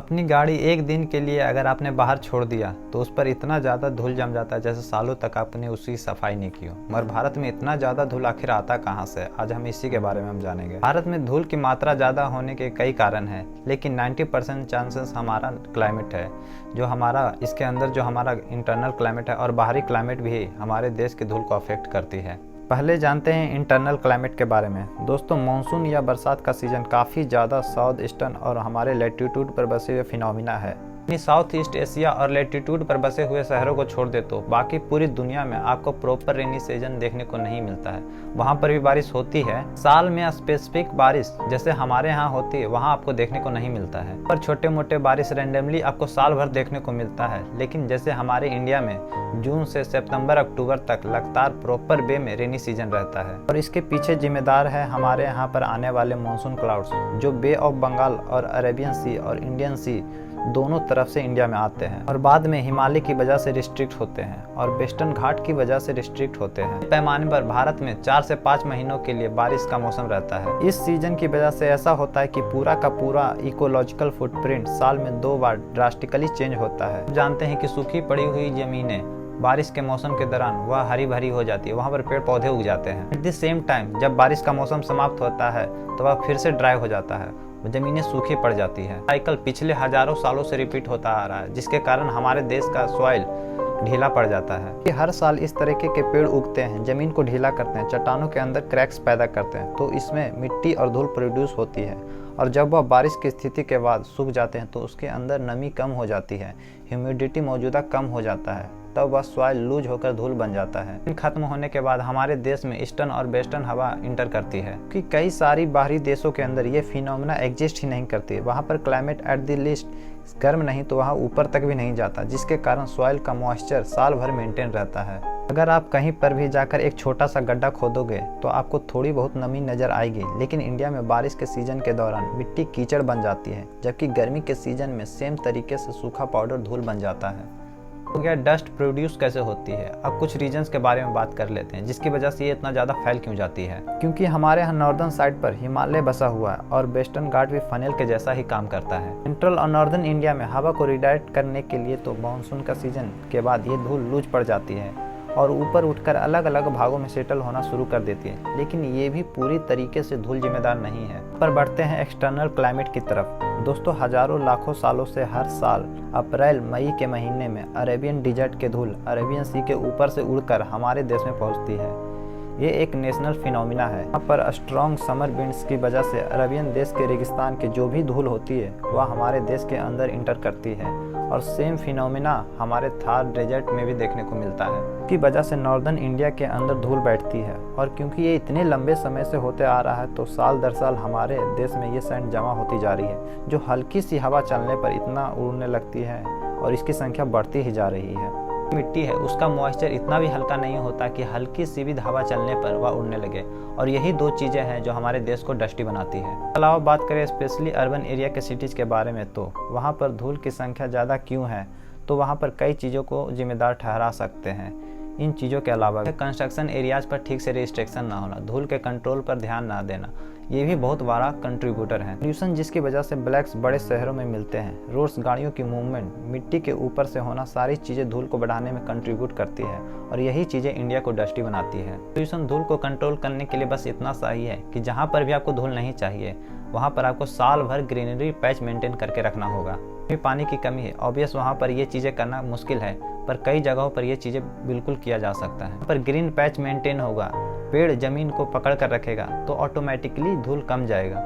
अपनी गाड़ी एक दिन के लिए अगर आपने बाहर छोड़ दिया तो उस पर इतना ज़्यादा धूल जम जाता है जैसे सालों तक आपने उसकी सफाई नहीं की हो। मगर भारत में इतना ज़्यादा धूल आखिर आता कहाँ से? आज हम इसी के बारे में हम जानेंगे। भारत में धूल की मात्रा ज़्यादा होने के कई कारण हैं, लेकिन 90% चांसेस हमारा क्लाइमेट है। जो हमारा इसके अंदर जो हमारा इंटरनल क्लाइमेट है और बाहरी क्लाइमेट भी हमारे देश की धूल को अफेक्ट करती है। पहले जानते हैं इंटरनल क्लाइमेट के बारे में। दोस्तों, मानसून या बरसात का सीजन काफ़ी ज़्यादा साउथ ईस्टर्न और हमारे लैटिट्यूड पर बसे हुए फिनोमिना है। साउथ ईस्ट एशिया और लैटिट्यूड पर बसे हुए शहरों को छोड़ दे तो बाकी पूरी दुनिया में आपको प्रॉपर रेनी सीजन देखने को नहीं मिलता है। वहाँ पर भी बारिश होती है, साल में स्पेसिफिक बारिश जैसे हमारे यहाँ होती है वहाँ आपको देखने को नहीं मिलता है। पर छोटे मोटे बारिश रेंडमली आपको साल भर देखने को मिलता है। लेकिन जैसे हमारे इंडिया में जून से सितंबर अक्टूबर तक लगातार प्रॉपर वे में रेनी सीजन रहता है, और इसके पीछे जिम्मेदार है हमारे यहाँ पर आने वाले मानसून क्लाउड्स जो बे ऑफ बंगाल और अरेबियन सी और इंडियन सी दोनों तरफ से इंडिया में आते हैं और बाद में हिमालय की वजह से रिस्ट्रिक्ट होते हैं और वेस्टर्न घाट की वजह से रिस्ट्रिक्ट होते हैं। पैमाने पर भारत में 4 से 5 महीनों के लिए बारिश का मौसम रहता है। इस सीजन की वजह से ऐसा होता है कि पूरा का पूरा इकोलॉजिकल फुटप्रिंट साल में 2 बार ड्रास्टिकली चेंज होता है। जानते हैं कि सूखी पड़ी हुई जमीनें बारिश के मौसम के दौरान वह हरी भरी हो जाती है, वहाँ पर पेड़ पौधे उग जाते हैं। एट द सेम टाइम जब बारिश का मौसम समाप्त होता है तो वह फिर से ड्राई हो जाता है, जमीनें सूखी पड़ जाती है। साइकिल पिछले हजारों सालों से रिपीट होता आ रहा है, जिसके कारण हमारे देश का सॉइल ढीला पड़ जाता है। कि हर साल इस तरीके के पेड़ उगते हैं, जमीन को ढीला करते हैं, चट्टानों के अंदर क्रैक्स पैदा करते हैं, तो इसमें मिट्टी और धूल प्रोड्यूस होती है। और जब वह बारिश की स्थिति के बाद सूख जाते हैं तो उसके अंदर नमी कम हो जाती है, ह्यूमिडिटी मौजूदा कम हो जाता है, तब वह सॉइल लूज होकर धूल बन जाता है। खत्म होने के बाद हमारे देश में ईस्टर्न और वेस्टर्न हवा इंटर करती है कि कई सारी बाहरी देशों के अंदर ये फिनोमेना एग्जिस्ट ही नहीं करती। वहाँ पर क्लाइमेट एट द लीस्ट गर्म नहीं तो वहाँ ऊपर तक भी नहीं जाता, जिसके कारण सॉइल का मॉइस्चर साल भर मेंटेन रहता है। अगर आप कहीं पर भी जाकर एक छोटा सा गड्ढा खोदोगे तो आपको थोड़ी बहुत नमी नजर आएगी, लेकिन इंडिया में बारिश के सीजन के दौरान मिट्टी कीचड़ बन जाती है, जबकि गर्मी के सीजन में सेम तरीके से सूखा पाउडर धूल बन जाता है। तो क्या डस्ट प्रोड्यूस कैसे होती है? अब कुछ रीजन्स के बारे में बात कर लेते हैं जिसकी वजह से ये इतना ज़्यादा फैल क्यों जाती है। क्योंकि हमारे यहाँ नॉर्दर्न साइड पर हिमालय बसा हुआ है और वेस्टर्न घाट भी फनेल के जैसा ही काम करता है। सेंट्रल और नॉर्दर्न इंडिया में हवा को रिडायरेक्ट करने के लिए तो मानसून का सीजन के बाद ये धूल लूज पड़ जाती है और ऊपर उठकर अलग अलग भागों में सेटल होना शुरू कर देती है। लेकिन ये भी पूरी तरीके से धूल जिम्मेदार नहीं है। पर बढ़ते हैं एक्सटर्नल क्लाइमेट की तरफ। दोस्तों, हजारों लाखों सालों से हर साल अप्रैल मई के महीने में अरेबियन डिजर्ट के धूल अरेबियन सी के ऊपर से उड़कर हमारे देश में पहुंचती है। ये एक नेशनल फिनोमिना है। यहाँ पर स्ट्रॉन्ग समर विंड्स की वजह से अरेबियन देश के रेगिस्तान की जो भी धूल होती है वह हमारे देश के अंदर इंटर करती है, और सेम फिनोमिना हमारे थार डेजर्ट में भी देखने को मिलता है। इसकी वजह से नॉर्दर्न इंडिया के अंदर धूल बैठती है, और क्योंकि ये इतने लंबे समय से होते आ रहा है तो साल दर साल हमारे देश में ये सैंड जमा होती जा रही है, जो हल्की सी हवा चलने पर इतना उड़ने लगती है और इसकी संख्या बढ़ती ही जा रही है। मिट्टी है उसका मॉइस्चर इतना भी हल्का नहीं होता कि हल्की सी भी हवा चलने पर वह उड़ने लगे, और यही 2 चीज़ें हैं जो हमारे देश को डस्टी बनाती है। अलावा बात करें स्पेशली अर्बन एरिया के सिटीज़ के बारे में, तो वहाँ पर धूल की संख्या ज़्यादा क्यों है, तो वहाँ पर कई चीज़ों को जिम्मेदार ठहरा सकते हैं। इन चीज़ों के अलावा कंस्ट्रक्शन एरियाज पर ठीक से रिस्ट्रिक्शन ना होना, धूल के कंट्रोल पर ध्यान ना देना, ये भी बहुत बड़ा कंट्रीब्यूटर है। पोल्यूशन जिसकी वजह से ब्लैक्स बड़े शहरों में मिलते हैं, रोड्स, गाड़ियों की मूवमेंट, मिट्टी के ऊपर से होना, सारी चीज़ें धूल को बढ़ाने में कंट्रीब्यूट करती है, और यही चीज़ें इंडिया को डस्टी बनाती है। पोल्यूशन धूल को कंट्रोल करने के लिए बस इतना सही है कि जहाँ पर भी आपको धूल नहीं चाहिए वहाँ पर आपको साल भर ग्रीनरी पैच मेंटेन करके रखना होगा। पानी की कमी है, ऑब्वियस वहाँ पर ये चीज़ें करना मुश्किल है, पर कई जगहों पर ये चीज़ें बिल्कुल किया जा सकता है। पर ग्रीन पैच मेंटेन होगा, पेड़ जमीन को पकड़ कर रखेगा तो ऑटोमेटिकली धूल कम जाएगा।